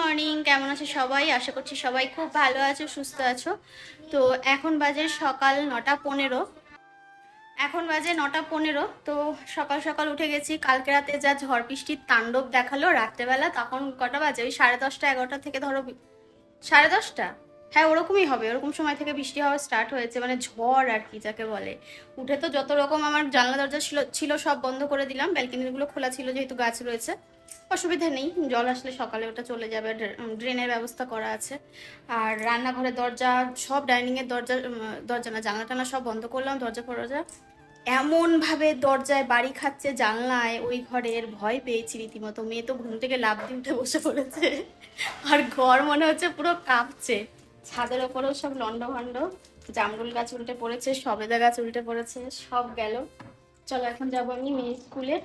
Morning, কেমন আছো সবাই? আশা করছি সবাই খুব ভালো আছো, সুস্থ আছো। তো এখন বাজে সকাল 9:15। এখন বাজে 9:15। তো সকাল সকাল উঠে গেছি। কালকে রাতে যা ঝড় বৃষ্টির তাণ্ডব দেখালো রাত্রেবেলা, তখন কটা বাজে? ওই 10:30 11টা থেকে ধরো 10:30। হ্যাঁ, ওরকমই হবে। ওরকম সময় থেকে বৃষ্টি হওয়া স্টার্ট হয়েছে, মানে ঝড় আর কি যাকে বলে। উঠে তো যত রকম আমার জানলা দরজা ছিল ছিল সব বন্ধ করে দিলাম। ব্যালকনিগুলো খোলা ছিল যেহেতু গাছ রয়েছে, অসুবিধা নেই। জল আসলে সকালে ওটা চলে যাবে। ড্রেনের ব্যবস্থা করা আছে। আর রান্নাঘরের দরজা সব, ডাইনিংয়ের দরজা, দরজা না জানলা টানা সব বন্ধ করলাম। দরজা ফরজা এমনভাবে দরজায় বাড়ি খাচ্ছে, জানলায় ওই ঘরের, ভয় পেয়েছি রীতিমতো। মেয়ে তো ঘুম থেকে লাফ দিয়ে উঠে বসে পড়েছে। আর ঘর মনে হচ্ছে পুরো কাঁপছে। ছাদের ওপরেও সব লন্ডভন্ড, জামরুল গাছ উল্টে পড়েছে, সবেদা গাছ উল্টে পড়েছে, সব গেল। চলো এখন যাবো আমি মেয়ে স্কুলে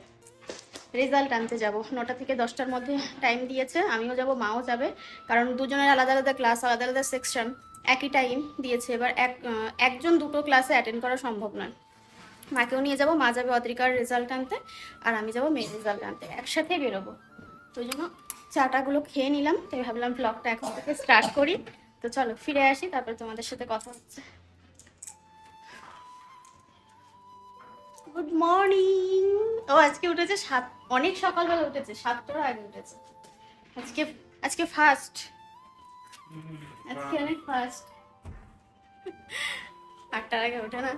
রেজাল্ট আনতে যাব। 9টা থেকে 10টার মধ্যে টাইম দিয়েছে। আমিও যাব, মাও যাবে, কারণ দুজনের আলাদা আলাদা ক্লাস, আলাদা আলাদা সেকশন, একই টাইম দিয়েছে। এবার একজন দুটো ক্লাসে অ্যাটেন্ড করা সম্ভব নয়। মাকেও নিয়ে যাব, মা যাবে অদ্রিকার রেজাল্ট আনতে, আর আমি যাব মেয়ের রেজাল্ট আনতে, একসাথেই বেরোবো। তো ওই জন্য চাটাগুলো খেয়ে নিলাম। তাই ভাবলাম ব্লগটা এখন থেকে স্টার্ট করি। তো চলো ফিরে আসি, তারপরে তোমাদের সাথে কথা হচ্ছে। Good morning. ও আজকে উঠেছে অনেক সকালবেলা উঠেছে, 7টার আগে উঠেছে। আজকে আজকে ফার্স্ট, আজকে অনেক ফার্স্ট। 8টার আগে ওঠে না।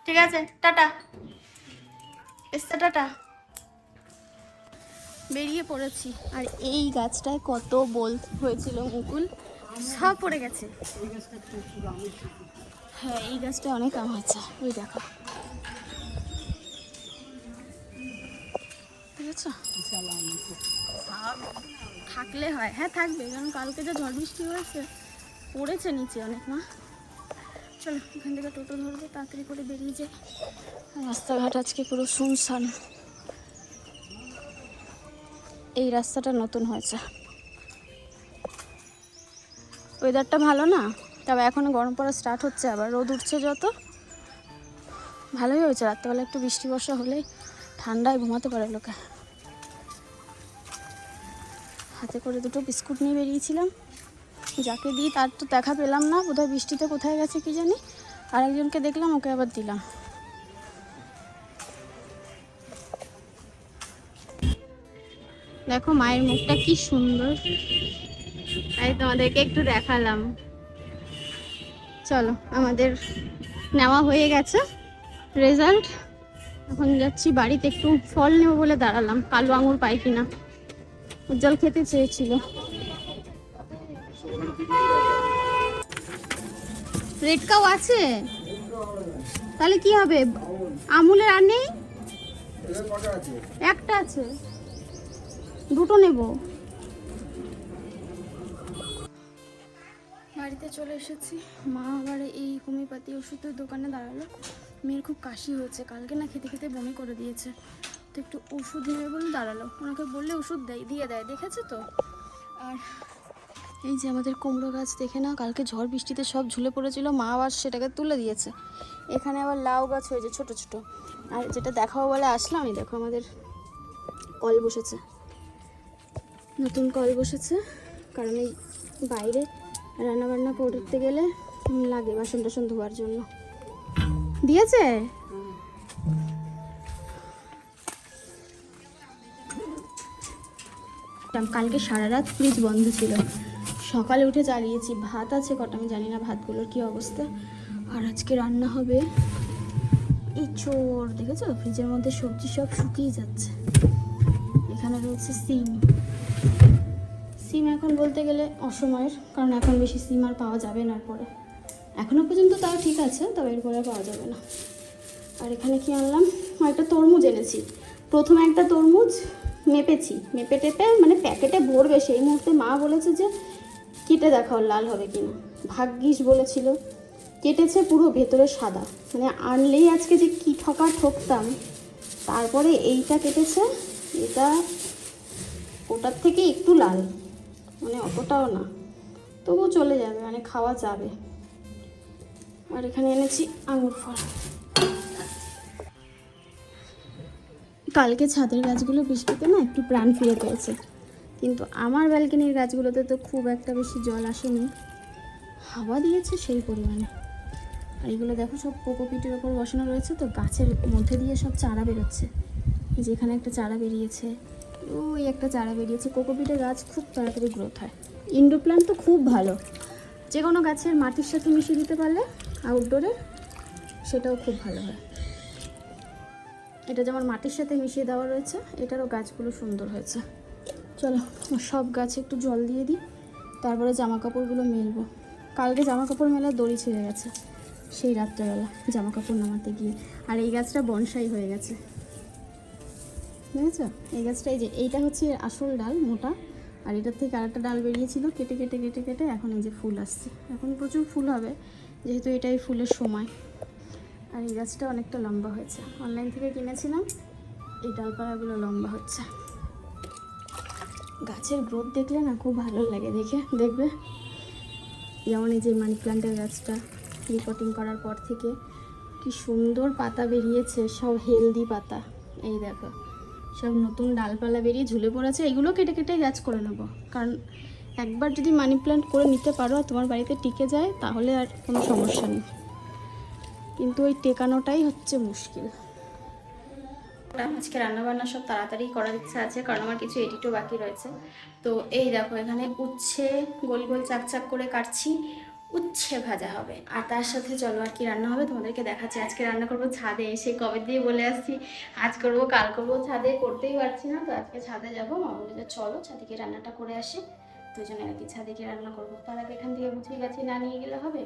ঠিক আছে, টাটা। এসছে, টাটা। বেরিয়ে পড়েছি। আর এই গাছটায় কত হয়েছিল মুকুল, সব পড়ে গেছে। হ্যাঁ, এই গাছটায় অনেক আম হয়েছে, ওই দেখো। ঠিক আছে, থাকলে হয়। হ্যাঁ থাকবে, কারণ কালকে যা ঝড় বৃষ্টি হয়েছে, পড়েছে নিচে অনেক। না চলো এখান থেকে টোটো ধরবো, তাড়াতাড়ি করে বেরিয়ে যাই। রাস্তাঘাট আজকে পুরো শুনশান। এই রাস্তাটা নতুন হয়েছে, ওয়েদারটা ভালো না, তবে এখনও গরম পড়া স্টার্ট হচ্ছে, আবার রোদ উঠছে যত। ভালোই হয়েছে, রাত্রেবেলা একটু বৃষ্টি বর্ষা হলেই ঠান্ডায় ঘুমাতে পারে লোকে। হাতে করে দুটো বিস্কুট নিয়ে বেরিয়েছিলাম, যাকে দিই তার তো দেখা পেলাম না, বোধহয় বৃষ্টিতে কোথায় গেছে কি জানি। আরেকজনকে দেখলাম, ওকে আবার দিলাম। দেখো মায়ের মুখটা কি সুন্দর, তাই তোমাদেরকে একটু দেখালাম। চলো, আমাদের নেওয়া হয়ে গেছে রেজাল্ট। এখন যাচ্ছি বাড়িতে, একটু ফল নেবো বলে দাঁড়ালাম, কালো আঙুর পাই কিনা। উজ্জ্বল খেতে চেয়েছিল। রেড কাউ আছে, তাহলে কি হবে? আমুলের আর নেই? একটা আছে, দুটো নেব। বাড়িতে চলে এসেছি। মা আবার এই হোমিওপ্যাথি ওষুধের দোকানে দাঁড়ালো। মেয়ের খুব কাশি হয়েছে, কালকে না খেতে খেতে বমি করে দিয়েছে, তো একটু ওষুধ নেবে বলে দাঁড়ালো। ওনাকে বললে ওষুধ দিয়ে দেয়, দেখেছে তো। আর এই যে আমাদের কুমড়ো গাছ দেখে না, কালকে ঝড় বৃষ্টিতে সব ঝুলে পড়েছিল, মা আবার সেটাকে তুলে দিয়েছে। এখানে আবার লাউ গাছ হয়েছে ছোট ছোট। আর যেটা দেখাবো বলে আসলাম, এই দেখো আমাদের কল বসেছে, নতুন কল বসেছে। কারণ এই বাইরে রান্নাবান্না করতে গেলে লাগে বাসন টাসন ধোয়ার জন্য। দিয়েছে। কালকে সারা রাত ফ্রিজ বন্ধ ছিল, সকালে উঠে চালিয়েছি। ভাত আছে কটা, আমি জানি না ভাতগুলোর কি অবস্থা। আর আজকে রান্না হবে এঁচোড়। দেখেছো ফ্রিজের মধ্যে সবজি সব শুকিয়ে যাচ্ছে। এখানে রয়েছে সিম। সিম এখন বলতে গেলে অসময়ের, কারণ এখন বেশি সিম আর পাওয়া যাবে না। পরে এখনও পর্যন্ত তাও ঠিক আছে, তবে এরপরে পাওয়া যাবে না। আর এখানে কি আনলাম, একটা তরমুজ এনেছি। প্রথমে একটা তরমুজ মেপেছি, মেপে টেপে মানে প্যাকেটে ভরবে, সেই মুহূর্তে মা বলেছে যে কেটে দেখাও লাল হবে কিনা। ভাগ্যিস বলেছিল, কেটেছে, পুরো ভেতরে সাদা। মানে আনলেই আজকে যে কি ঠকতাম। তারপরে এইটা কেটেছে, এটা ওটার থেকে একটু লাল, মানে অতটাও না, তবুও চলে যাবে, মানে খাওয়া যাবে। আর এখানে এনেছি আঙুর ফল। কালকে ছাদের গাছগুলো বৃষ্টিতে না একটু প্রাণ ফিরে পেয়েছে। কিন্তু আমার ব্যালকনির গাছগুলোতে তো খুব একটা বেশি জল আসেনি, হাওয়া দিয়েছে সেই পরিমাণে। আর এগুলো দেখো সব কোকোপিটের ওপর বসানো রয়েছে, তো গাছের মধ্যে দিয়ে সব চারা বেরোচ্ছে। যেখানে একটা চারা বেরিয়েছে, ওই একটা চারা বেরিয়েছে। কোকোপিটের গাছ খুব তাড়াতাড়ি গ্রোথ হয়। ইনডোর প্ল্যান্ট তো খুব ভালো, যে কোনো গাছের মাটির সাথে মিশিয়ে দিতে পারলে আউটডোরে, সেটাও খুব ভালো হয়। এটা যেমন মাটির সাথে মিশিয়ে দেওয়া রয়েছে, এটারও গাছগুলো সুন্দর হয়েছে। চলো সব গাছে একটু জল দিয়ে দিই, তারপরে জামা কাপড়গুলো মেলবো। কালকে জামা কাপড় মেলার দড়ি ছিঁড়ে গেছে সেই রাত্রেবেলা জামা কাপড় নামাতে গিয়ে। আর এই গাছটা বনসাই হয়ে গেছে, বুঝেছ? এই গাছটা, এই যে এইটা হচ্ছে আসল ডাল মোটা, আর এটার থেকে আরেকটা ডাল বেরিয়েছিল, কেটে কেটে কেটে কেটে এখন এই যে ফুল আসছে। এখন প্রচুর ফুল হবে, যেহেতু এটাই ফুলের সময়। আর এই গাছটা অনেকটা লম্বা হয়েছে, অনলাইন থেকে কিনেছিলাম। এই ডালপালাগুলো লম্বা হচ্ছে। গাছের গ্রোথ দেখলে না খুব ভালো লাগে দেখবে। যেমন এই যে মানি প্ল্যান্টের গাছটা রিপোর্টিং করার পর থেকে কি সুন্দর পাতা বেরিয়েছে, সব হেলদি পাতা। এই দেখো সব নতুন ডালপালা বেরিয়ে ঝুলে পড়েছে। এগুলো কেটে কেটে গাছ করে নেবো, কারণ একবার যদি মানি প্ল্যান্ট করে নিতে পারো, তোমার বাড়িতে টিকে যায়, তাহলে আর কোনো সমস্যা নেই। কিন্তু ওই টেকানোটাই হচ্ছে মুশকিল। আজকে রান্নাবান্না সব তাড়াতাড়ি করার ইচ্ছা আছে, কারণ আমার কিছু এডিটও বাকি রয়েছে। তো এই দেখো এখানে উচ্ছে গোল গোল চাকচাক করে কাটছি, উচ্ছে ভাজা হবে। আর তার সাথে চলো আর কি রান্না হবে তোমাদেরকে দেখাচ্ছি। আজকে রান্না করবো ছাদে, এসে কবে দিয়ে বলে আসছি আজ করবো কাল করবো, ছাদে করতেই পারছি না। তো আজকে ছাদে যাবো, মা বলে যে চলো ছাদে গিয়ে রান্নাটা করে আসি। তো ওই জন্য আর কি ছাদে গিয়ে রান্না করবো। তার আগে এখান থেকে গুছিয়ে গাছিয়ে না নিয়ে গেলে হবে,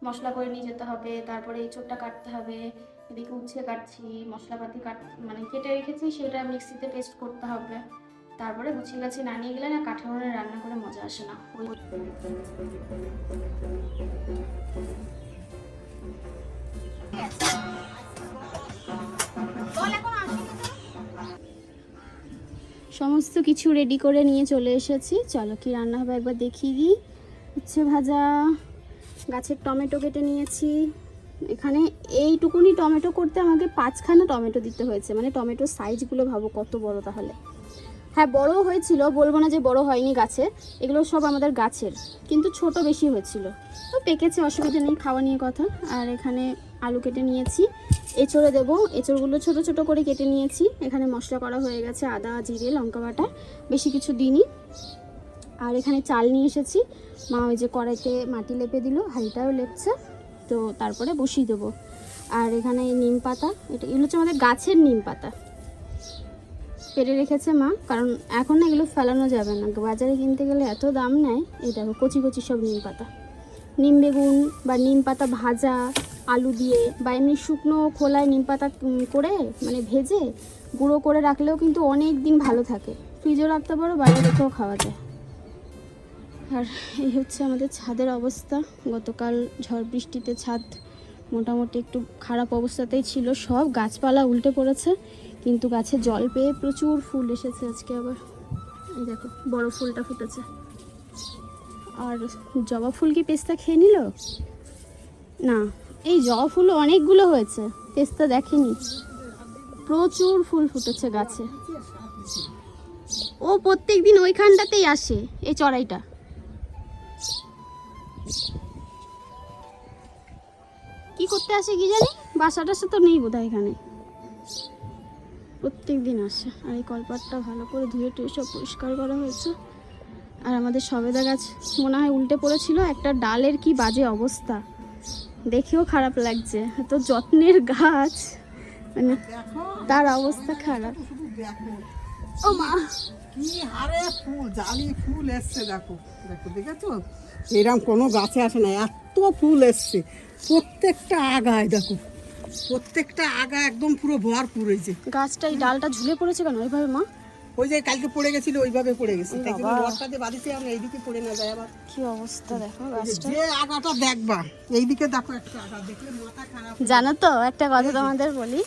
মশলা করে নিয়ে যেতে হবে, তারপরে এঁচোড়টা কাটতে হবে, এদিকে উচ্ছে কাটছি, মশলাপাতি মানে কেটে রেখেছি, সেটা মিক্সিতে পেস্ট করতে হবে। তারপরে গুছিয়ে গাছি না নিয়ে গেলে না কাঠের উনুনে রান্না করে মজা আসে না। সমস্ত কিছু রেডি করে নিয়ে চলে এসেছি। চলো কি রান্না হবে একবার দেখিয়ে দিই। উচ্ছে ভাজা, গাছের টমেটো কেটে নিয়েছি। এখানে এইটুকুনি টমেটো করতে আমাকে 5খানা টমেটো দিতে হয়েছে, মানে টমেটোর সাইজগুলো ভাবো কত বড়। তাহলে হ্যাঁ বড় হয়েছিল, বলবো না যে বড় হয়নি গাছে, এগুলো সব আমাদের গাছের, কিন্তু ছোট বেশি হয়েছিল। তো পেকেছে, অসুবিধা নেই, খাওয়া নিয়ে কথা। আর এখানে আলু কেটে নিয়েছি, এঁচড়ে দেবো, এঁচড়গুলো ছোট ছোট করে কেটে নিয়েছি। এখানে মশলা করা হয়ে গেছে, আদা জিরে লঙ্কা বাটা, বেশি কিছু দিইনি। আর এখানে চাল নিয়ে এসেছি, মা ওই যে কড়াইতে মাটি লেপে দিল, হাঁড়িটাও লেপছে, তো তারপরে বসিয়ে দেবো। আর এখানে নিম পাতা, এগুলো হচ্ছে আমাদের গাছের নিম পাতা, পেরে রেখেছে মা, কারণ এখন না এগুলো ফেলানো যাবে না, বাজারে কিনতে গেলে এত দাম নেয়। এই দেখো কচি কচি সব নিম পাতা, নিম বেগুন বা নিম পাতা ভাজা আলু দিয়ে, বা এমনি শুকনো খোলায় নিম পাতা করে মানে ভেজে গুঁড়ো করে রাখলেও কিন্তু অনেক দিন ভালো থাকে, ফ্রিজেও রাখতে পারো, বাইরে রেখেও খাওয়া যায়। আর এই হচ্ছে আমাদের ছাদের অবস্থা। গতকাল ঝড় বৃষ্টিতে ছাদ মোটামুটি একটু খারাপ অবস্থাতেই ছিল, সব গাছপালা উল্টে পড়েছে, কিন্তু গাছে জল পেয়ে প্রচুর ফুল এসেছে আজকে আবার। এই দেখো বড় ফুলটা ফুটেছে। আর জবা ফুল কি পেস্তা খেয়ে নিল না? এই জবা ফুলও অনেকগুলো হয়েছে, পেস্তা দেখেনি। প্রচুর ফুল ফুটেছে গাছে। ও প্রত্যেক দিন ওইখানটাতেই আসে, এই চড়াইটা। কি করতে আসে কি জানি, বাসা টাসা তো নেই বোধহয় এখানে, প্রত্যেক দিন আসে। আর এই কলপাটটা ভালো করে ধুয়ে টুয়ে সব পরিষ্কার করা হয়েছে। আর আমাদের সবেদা গাছ মনে হয় উল্টে পড়েছিল, একটা ডালের কি বাজে অবস্থা, দেখেও খারাপ লাগছে। তো যত্নের গাছ, মানে তার অবস্থা খারাপ। ও মা কি হারে ফুল, জালি ফুল এসছে, দেখো দেখো, দেখেছো? এরকম কোনো গাছে আসে না, এত ফুল এসছে প্রত্যেকটা আগায়। দেখো প্রত্যেকটা আগা একদম পুরো ভরপুর হয়েছে। গাছটা এই ডালটা ঝুলে পড়েছে কেন ওইভাবে মা? ওই যে কালকে পড়ে গেছিল ওইভাবে পড়ে গেছে, তাই জন্য রডটাতে বাঁধিতে আমরা এইদিকে পড়ে না যায় আবার। কি অবস্থা দেখো গাছটা, যে আগাটা দেখবা এইদিকে দেখো, একটা আগা দেখলে মাথা খারাপ। জানো তো একটা কথা তোমাদের বলি,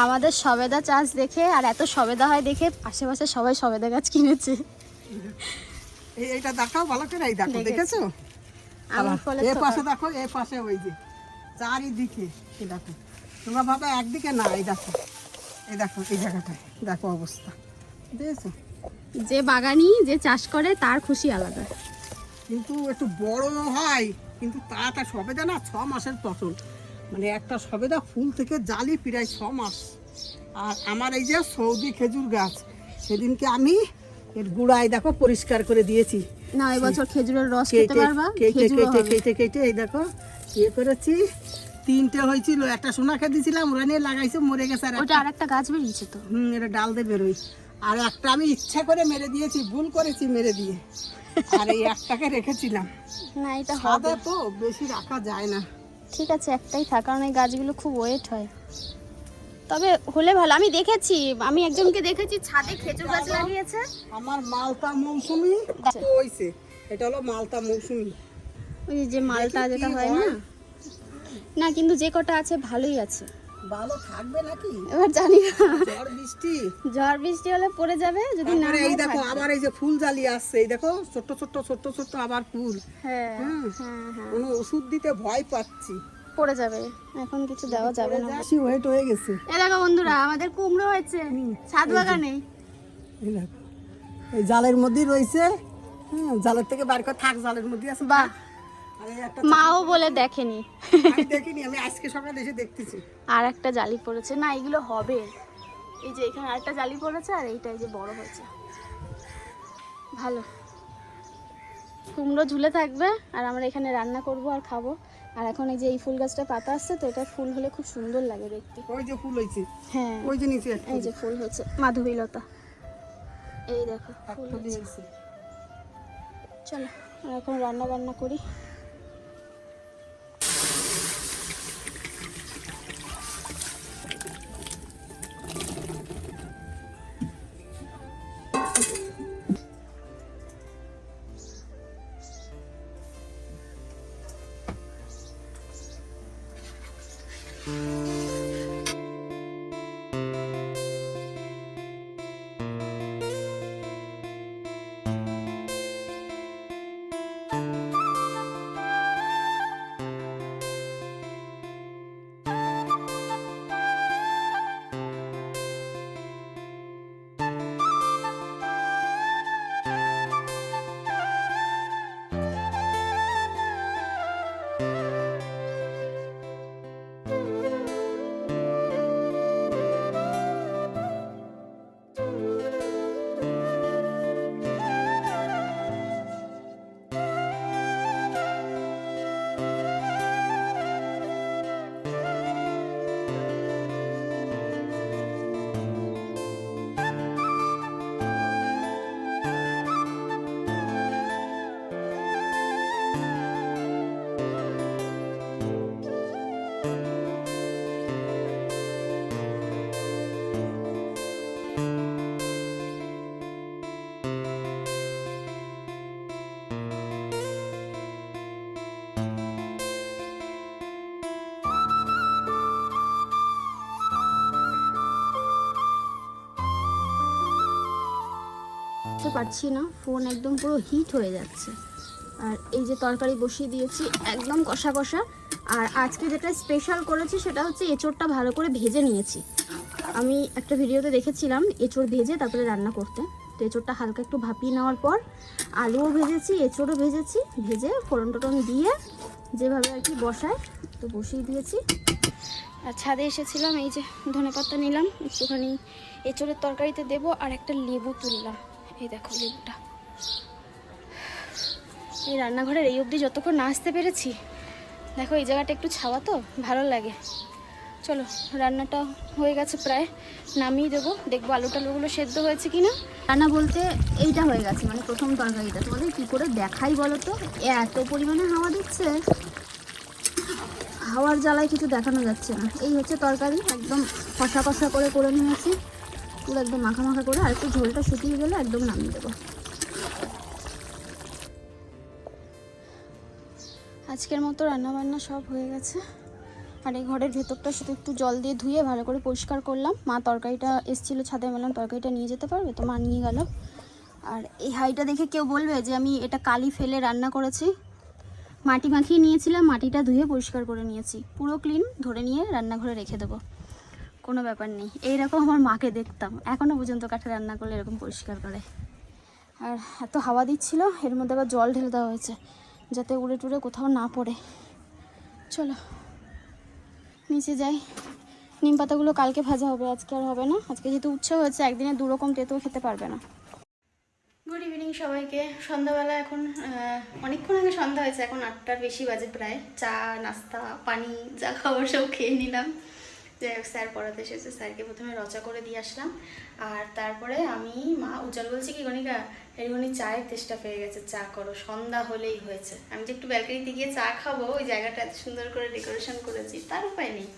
আমাদের সবেদা চাষ দেখে আর এত সবেদা হয় দেখে আশেপাশে সবাই সবেদা গাছ কিনেছে। এইটা দেখাও ভালো করে, এই দেখো, দেখেছো? এই পাশে দেখো, এই পাশে ওই যে চারিদিকে, এই দেখো, তোমরা ভাবে একদিকে না, এই দেখো, এই দেখো, এই জায়গাটায় দেখো অবস্থা, দেখেছো? যে বাগানি যে চাষ করে তার খুশি আলাদা। কিন্তু একটু বড় হয়, কিন্তু তাড়াতাড়ি সবেদা না 6 মাসের ফসল, মানে একটা সবেদা ফুল থেকে জালি প্রায় 6 মাস। আর আমার এই যে সৌদি খেজুর গাছ, সেদিনকে আমি এর গুড়াই দেখো পরিষ্কার করে দিয়েছি। না এবছর খেজুরের রস খেতে পারবা, কেটে এই দেখো ইয়ে করেছি। 3টে হয়েছিল, একটা সোনাকে দিয়েছিলাম, ওরা নিয়ে লাগাইছে, মরে গেছে। আর ওটা আরেকটা গাছ বেরিয়েছে তো। এটা ডাল দিয়ে বেরোই। আর একটা আমি ইচ্ছা করে মেরে দিয়েছি, ভুল করেছি মেরে দিয়ে। আর এই একটাকে রেখেছিলাম। না এটা হবে ছাদে তো বেশি রাখা যায় না। ঠিক আছে একটাই থাক, কারণ এই গাছগুলো খুব ওয়েট হয়। তবে হলে ভালো। আমি দেখেছি, আমি একজনকে দেখেছি ছাদে খেজুর গাছ লাগিয়েছে। আমার মালতা মৌসুমি হইছে, এটা হলো মালতা মৌসুমি। ওই যে মালটা যেটা হয় না, না কিন্তু যে কটা আছে ভালোই আছে। ভালো থাকবে নাকি এবার জানি না, ঝড় বৃষ্টি হলে পড়ে যাবে যদি না। এই দেখো আবার এই যে ফুল জালি আসছে, এই দেখো ছোট ছোট ছোট ছোট আবার ফুল। হ্যাঁ হ্যাঁ, কোনো ওষুধ দিতে ভয় পাচ্ছি, পড়ে যাবে। এখন কিছু দেওয়া যাবে না, বেশি ওয়েট হয়ে গেছে। এই দেখো বন্ধুরা, আমাদের কুমড়ো হয়েছে ছাদ বাগানে। এই দেখো এই জালের মধ্যেই রয়েছে। জালের থেকে বার করে থাক, জালের মধ্যে আছে। বাহ, মাও বলে দেখেনি, আমি দেখিনি, আমি আজকে সকালে এসে দেখতেছি। আর একটা জালি পড়েছে না, এগুলো হবে। এই যে এখানে আরেকটা জালি পড়েছে, আর এইটা এই যে বড় হয়েছে ভালো। কুমড়ো ঝুলে থাকবে, আর আমরা এখানে রান্না করব আর খাবো। আর এখন এই যে এই ফুল গাছটা পাতা আসছে তো, এটা ফুল হলে খুব সুন্দর লাগে দেখতে। ওই যে ফুল হয়েছে, হ্যাঁ ওই যে নিচে এই যে ফুল হচ্ছে মাধবীলতা, এই দেখো ফুল হয়েছে। চলো এখন রান্না বান্না করি। পারছি না, ফোন একদম পুরো হিট হয়ে যাচ্ছে। আর এই যে তরকারি বসিয়ে দিয়েছি একদম কষা কষা। আর আজকে যেটা স্পেশাল করেছি সেটা হচ্ছে এঁচোড়টা ভালো করে ভেজে নিয়েছি। আমি একটা ভিডিওতে দেখেছিলাম এঁচোড় ভেজে তারপরে রান্না করতে। তো এঁচোড়টা হালকা একটু ভাপিয়ে নেওয়ার পর আলুও ভেজেছি, এঁচোড়ও ভেজেছি, ভেজে ফোড়ন টোড়ন দিয়ে যেভাবে আর কি বসায় তো বসিয়ে দিয়েছি। আর ছাদে এসেছিলাম, এই যে ধনেপাতা নিলাম একটুখানি এঁচোড়ের তরকারিতে দেবো, আর একটা লেবু তুললাম। এই দেখো লেবুটা। এই রান্নাঘরের এই অবধি যতক্ষণ না আসতে পেরেছি, দেখো এই জায়গাটা একটু ছাওয়া তো ভালো লাগে। চলো রান্নাটা হয়ে গেছে প্রায়, নামিয়ে দেবো, দেখবো আলু টালুগুলো সেদ্ধ হয়েছে কিনা। রান্না বলতে এইটা হয়ে গেছে, মানে প্রথম তরকারিটা। তোমাদের কী করে দেখাই বলো তো, এত পরিমাণে হাওয়া দিচ্ছে, হাওয়ার জ্বালায় কিছু দেখানো যাচ্ছে না। এই হচ্ছে তরকারি, একদম কষা কষা করে নিয়েছি পুরো একদম মাখা মাখা করে। আর একটু ঝোলটা শুকিয়ে গেলে একদম নামিয়ে দেবো। আজকের মতো রান্নাবান্না সব হয়ে গেছে। আর এই ঘরের ভেতরটা শুধু একটু জল দিয়ে ধুয়ে ভালো করে পরিষ্কার করলাম। মা তরকারিটা এসেছিলো ছাদে, বললাম তরকারিটা নিয়ে যেতে পারবে, তো মা নিয়ে গেল। আর এই হাঁড়িটা দেখে কেউ বলবে যে আমি এটা কালি ফেলে রান্না করেছি। মাটি মাখিয়ে নিয়েছিলাম, মাটিটা ধুয়ে পরিষ্কার করে নিয়েছি, পুরো ক্লিন, ধরে নিয়ে রান্নাঘরে রেখে দেবো, কোনো ব্যাপার নেই। এইরকম আমার মাকে দেখতাম, এখনও পর্যন্ত কাঠে রান্না করলে এরকম পরিষ্কার করে। আর এত হাওয়া দিচ্ছিল, এর মধ্যে আবার জল ঢেলে দেওয়া হয়েছে যাতে উড়ে টুড়ে কোথাও না পড়ে। চলো নিচে যাই। নিম পাতাগুলো কালকে ভাজা হবে, আজকে আর হবে না। আজকে যেহেতু উৎসব হচ্ছে, একদিনে 2 রকম তেঁতুল খেতে পারবে না। গুড ইভিনিং সবাইকে। সন্ধ্যাবেলা এখন অনেকক্ষণ আগে সন্ধ্যা হয়েছে, এখন 8টার বেশি বাজে প্রায়। চা নাস্তা পানি যা খাবার সব খেয়ে নিলাম। যাই হোক, স্যার পড়াতে এসেছে, স্যারকে প্রথমে রচা করে দিয়ে আসলাম। আর তারপরে আমি মা উজ্জ্বল বলছি কি গণিকা এরকমই চায়ের তেষ্টা পেয়ে গেছে, চা করো। সন্ধ্যা হলেই হয়েছে। আমি যে একটু ব্যালকনিতে গিয়ে চা খাবো, ওই জায়গাটা এত সুন্দর করে ডেকোরেশন করেছি, তার উপায় নেই।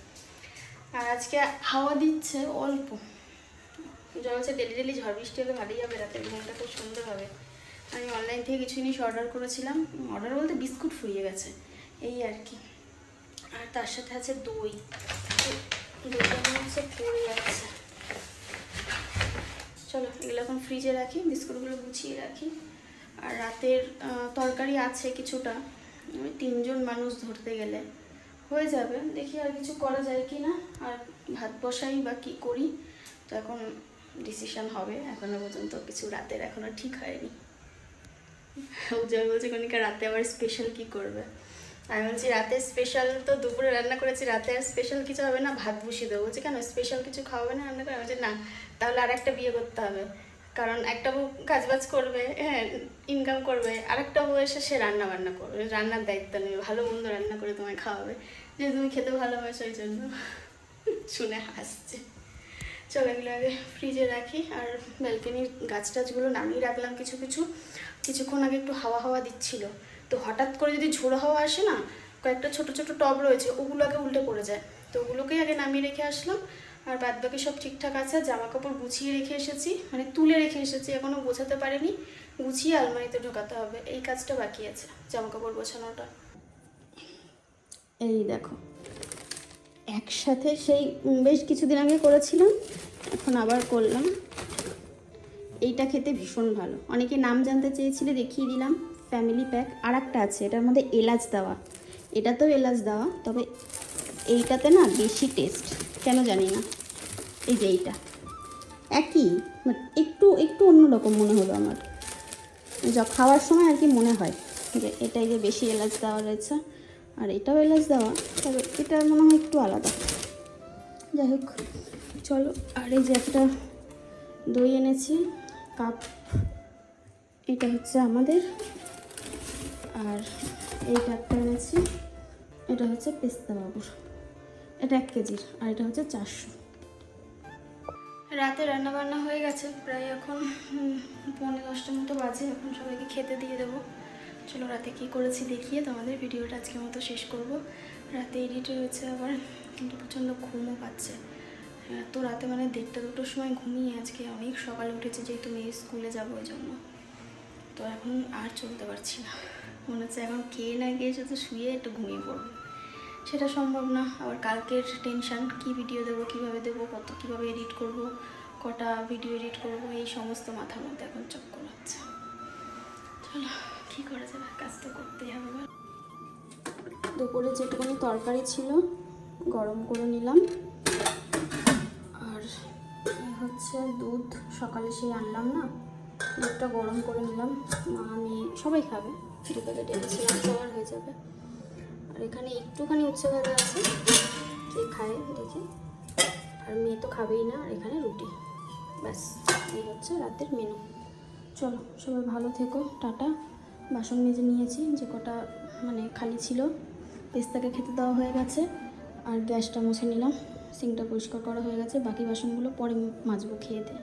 আর আজকে হাওয়া দিচ্ছে অল্প। যা হচ্ছে ডেলি ডেলি ঝড় বৃষ্টি হলে ভালোই হবে, রাতের ঘুমটা খুব সুন্দর হবে। আমি অনলাইন থেকে কিছু জিনিস অর্ডার করেছিলাম, অর্ডার বলতে বিস্কুট ফুরিয়ে গেছে এই আর কি। আর তার সাথে আছে দই, দইটা হচ্ছে পড়ে যাচ্ছে। চলো এগুলো এখন ফ্রিজে রাখি, বিস্কুটগুলো গুছিয়ে রাখি। আর রাতের তরকারি আছে কিছুটা, 3 জন মানুষ ধরতে গেলে হয়ে যাবে। দেখি আর কিছু করা যায় কি না, আর ভাত বসাই বা কী করি, তো এখন ডিসিশন হবে। এখনও পর্যন্ত কিছু রাতের এখনও ঠিক হয়নি। উজ্জ্বল বলছে কনিকা রাতে আবার স্পেশাল কি করবে। আমি বলছি রাতে স্পেশাল তো দুপুরে রান্না করেছি, রাতে আর স্পেশাল কিছু হবে না, ভাত বসিয়ে দেবো। বলছে কেন স্পেশাল কিছু খাওয়াবে না রান্না করে? আমি বলছি না, তাহলে আর একটা বিয়ে করতে হবে, কারণ একটা বউ কাজবাজ করবে, হ্যাঁ ইনকাম করবে, আরেকটা বউ এসে সে রান্না বান্না করবে, রান্নার দায়িত্ব নেবে, ভালো মন্দ রান্না করে তোমায় খাওয়াবে, যে তুমি খেতে ভালোবাসো ওই জন্য। শুনে হাসছে। চলো এগুলো আগে ফ্রিজে রাখি। আর ব্যালকনির গাছ টাছগুলো নামিয়ে রাখলাম কিছুক্ষণ আগে একটু হাওয়া হাওয়া দিচ্ছিল, তো হঠাৎ করে যদি ঝোড়ো হাওয়া আসে না, কয়েকটা ছোট ছোট টব রয়েছে, ওগুলো আগে উল্টে পড়ে যায়, তো ওগুলোকেই আগে নামিয়ে রেখে আসলাম। আর বাদ বাকি সব ঠিকঠাক আছে। জামা কাপড় গুছিয়ে রেখে এসেছি, মানে তুলে রেখে এসেছি, এখনও গোছাতে পারিনি, গুছিয়ে আলমারিতে ঢোকাতে হবে, এই কাজটা বাকি আছে, জামা কাপড় গোছানোটা। এই দেখো একসাথে সেই বেশ কিছুদিন আগে করেছিলাম, এখন আবার করলাম। এইটা খেতে ভীষণ ভালো, অনেকে নাম জানতে চেয়েছিলে, দেখিয়ে দিলাম। Family pack. আর একটা আছে, এটার মধ্যে এলাচ দেওয়া, এটাতেও এলাচ দেওয়া, তবে এইটাতে না বেশি টেস্ট, কেন জানি না। এই যে এইটা একই, বাট একটু একটু অন্যরকম মনে হলো আমার, যা খাওয়ার সময় আর কি মনে হয় যে এটাই যে বেশি এলাচ দেওয়া রয়েছে, আর এটাও এলাচ দেওয়া, তবে এটা মনে হয় একটু আলাদা। যাই হোক চলো। আর এই যে একটা দই এনেছি, কাপ, এটা হচ্ছে আমাদের। আর এই কাপটা এনেছি, এটা হচ্ছে পেস্তা বাবুর, এটা 1 কেজির, আর এটা হচ্ছে 400। রাতে রান্না বান্না হয়ে গেছে প্রায়, এখন 9:45 মতো বাজে, এখন সবাইকে খেতে দিয়ে দেবো। চলো রাতে কী করেছি দেখিয়ে তোমাদের ভিডিওটা আজকের মতো শেষ করব। রাতে এডিট হয়েছে আবার, কিন্তু প্রচণ্ড ঘুমও পাচ্ছে। তো রাতে মানে 1:30-2টোর সময় ঘুমিয়ে আজকে অনেক সকালে উঠেছে, যেহেতু মেয়ে স্কুলে যাবো ওই জন্য। তো এখন আর চলতে পারছি না, মনে হচ্ছে এখন খেয়ে না গিয়ে শুধু শুয়ে একটু ঘুমিয়ে পড়বো, সেটা সম্ভব না। আবার কালকের টেনশান, কি ভিডিও দেবো, কীভাবে দেবো, কীভাবে এডিট করব, কটা ভিডিও এডিট করব, এই সমস্ত মাথার মধ্যে এখন চক্কর হচ্ছে। চলো কী করা যাবে, কাজ তো করতেই হবে। দুপুরে যেটুকুনি তরকারি ছিল গরম করে নিলাম। আর এই হচ্ছে দুধ, সকালে সেই আনলাম না, দুধটা গরম করে নিলাম। মা মেয়ে সবাই খাবে, 2 প্যাকেট এনেছিলাম, সবার হয়ে যাবে। আর এখানে একটুখানি উচ্ছে ভাজা আছে, কে খায় দেখি, আর মেয়ে তো খাবেই না। আর এখানে রুটি, ব্যাস এই হচ্ছে রাতের মেনু। চলো সবাই ভালো থেকো, টাটা। বাসন মেজে নিয়েছি, যে কটা মানে খালি ছিল, পেস্তাকে খেতে দেওয়া হয়ে গেছে। আর গ্যাসটা মুছে নিলাম, সিঙ্কটা পরিষ্কার করা হয়ে গেছে, বাকি বাসনগুলো পরে মাজবো খেয়ে দিয়ে।